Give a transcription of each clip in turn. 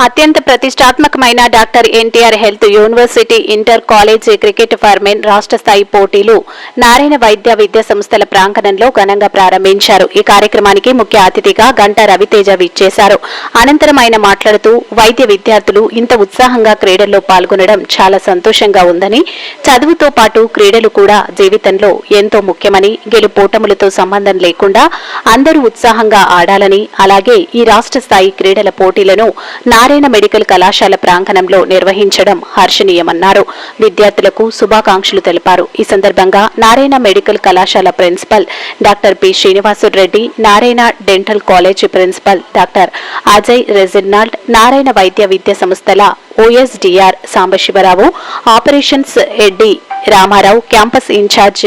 అత్యంత ప్రతిష్టాత్మకమైన doctor NTR health university inter college cricket foreman రాష్ట్ర స్థాయి పోటీలు నారాయణ వైద్య విద్యా సంస్థల ప్రాంగణంలో ఘనంగా ప్రారంభించారు. ఈ కార్యక్రమానికి ముఖ్య అతిథిగా గంటా రవితేజ విచ్చేశారు. అనంతరం ఆయన మాట్లాడుతూ వైద్య విద్యార్థులు ఇంత ఉత్సాహంగా క్రీడల్లో పాల్గొనడం చాలా సంతోషంగా ఉందని, చదువుతో పాటు క్రీడలు కూడా జీవితంలో ఎంతో ముఖ్యమని, గెలుపోటములతో సంబంధం లేకుండా అందరూ ఉత్సాహంగా ఆడాలని, అలాగే ఈ రాష్ట్ర స్థాయి క్రీడల పోటీలను నారాయణ మెడికల్ కళాశాల ప్రాంగణంలో నిర్వహించడం హర్షణీయమన్నారు. విద్యార్థులకు శుభాకాంక్షలు తెలిపారు. ఈ సందర్భంగా నారాయణ మెడికల్ కళాశాల principal doctor P Srinivasureddy, Narayana dental college principal doctor Ajay Reginald, Narayana వైద్య విద్యా సంస్థల OSDR Sambasivarao, operations ED Ramarao, campus in-charge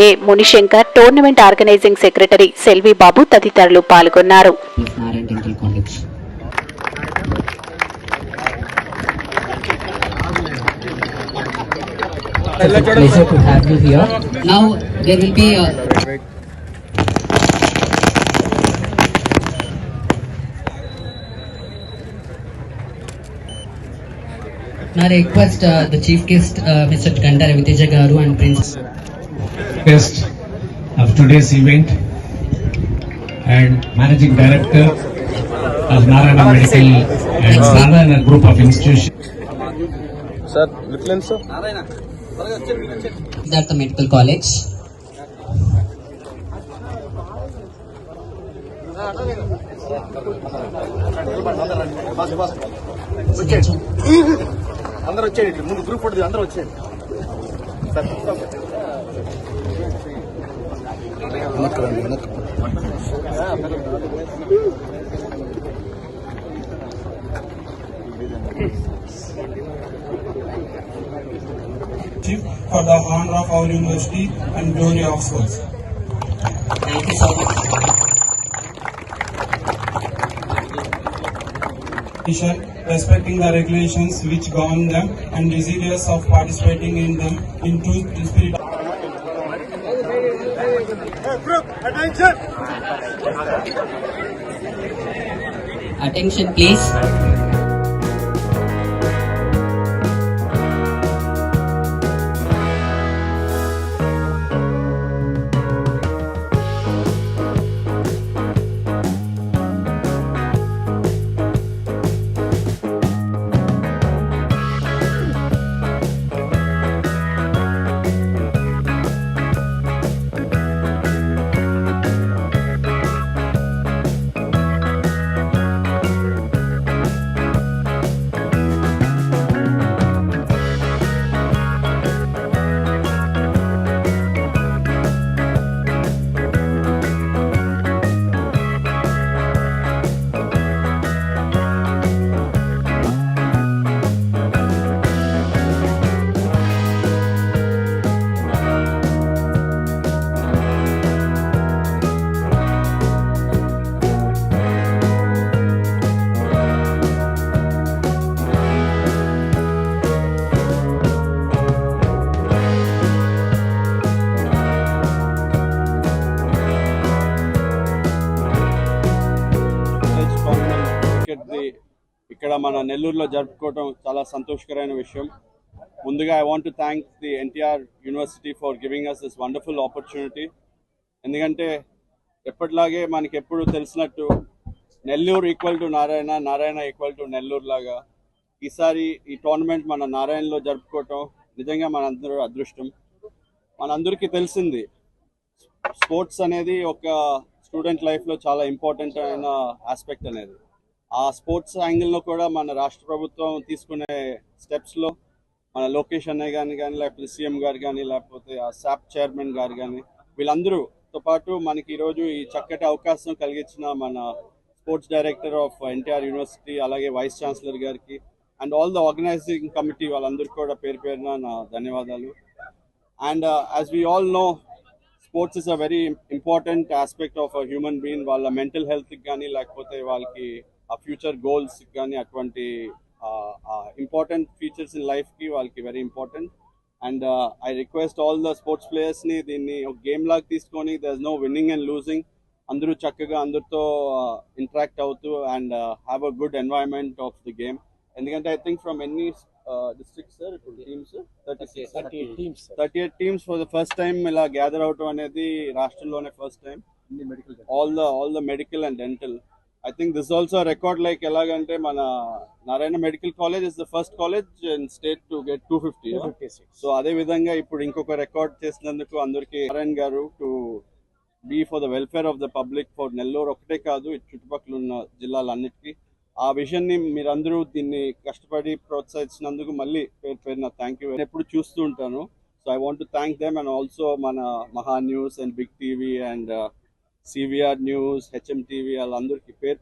A Munishankar, tournament organizing secretary Selvi Babu తదితరులు పాల్గొన్నారు. It's a pleasure to have you here. Now there will be a Now I request the chief guest Mr. Ganta Raviteja Garu and Prince guest of today's event and managing director of Narayana Medical and Narayana Group of Institutions. Sir, little sir. Siddhartha Medical College. అందరూ వచ్చేయండి, ముందు group photo అందరూ వచ్చేయండి. For the honor of our university and glory of schools. Thank you so much. Respecting the regulations which govern them and desirous of participating in them in true spirit. Attention! Attention please. ఇక్కడ మన నెల్లూరులో జరుపుకోవడం చాలా సంతోషకరమైన విషయం. ముందుగా I want to thank the NTR university for giving us this wonderful opportunity. ఎందుకంటే ఎప్పటిలాగే మనకి ఎప్పుడు తెలిసినట్టు Nellore equal to Narayana, Narayana equal to Nellore లాగా ఈసారి ఈ టోర్నమెంట్ మన నారాయణలో జరుపుకోవటం నిజంగా మనందరూ అదృష్టం. మనందరికీ తెలిసింది స్పోర్ట్స్ అనేది ఒక స్టూడెంట్ లైఫ్లో చాలా ఇంపార్టెంట్ అయిన ఆస్పెక్ట్ అనేది. ఆ స్పోర్ట్స్ యాంగిల్లో కూడా మన రాష్ట్ర ప్రభుత్వం తీసుకునే స్టెప్స్లో మన లోకేష్ అన్నయ్య గారిని కానీ, లేకపోతే సీఎం గారు కానీ, లేకపోతే ఆ శాప్ చైర్మన్ గారు కానీ, వీళ్ళందరూతో పాటు మనకి ఈరోజు ఈ చక్కటి అవకాశం కలిగించిన మన sports director of NTR university, అలాగే వైస్ ఛాన్సలర్ గారికి and all the organizing committee వాళ్ళందరికీ కూడా పేరు పేరున నా ధన్యవాదాలు. And as we all know, sports is a very important aspect of a human being. వాళ్ళ మెంటల్ హెల్త్కి కానీ, లేకపోతే వాళ్ళకి ఆ ఫ్యూచర్ గోల్స్ కానీ అటువంటి ఇంపార్టెంట్ ఫీచర్స్ ఇన్ లైఫ్కి వాళ్ళకి very important. And I request all the sports ప్లేయర్స్ని దీన్ని ఒక గేమ్ లాగా తీసుకొని, there is no winning and losing. అందరూ చక్కగా అందరితో ఇంటరాక్ట్ అవుతూ and have a good environment of the game. ఎందుకంటే ఐ థింక్ ఫ్రమ్ ఎన్ని districts sir teams 38 teams for the first time ఇలా గ్యాదర్ అవటం అనేది రాష్ట్రంలోనే first time. All the medical and dental. I think this is also a record, like elagante mana Narayana Medical College is the first college in state to get 250. 256. So ade vidhanga ippudu inkoka record chesinanduku andariki Narayan garu to be for the welfare of the public for Nellore okate kaadu చుట్టుపక్కల ఉన్న జిల్లాలన్నిటికీ ఆ vision ని మీరందరూ దీన్ని కష్టపడి ప్రోత్సహించినందుకు మళ్ళీ పేరున thank you. ఎప్పుడు చూస్తూ ఉంటాను. So I want to thank them and also మన Maha news and big TV and CVR news, HM TV వాళ్ళందరికీ పేరు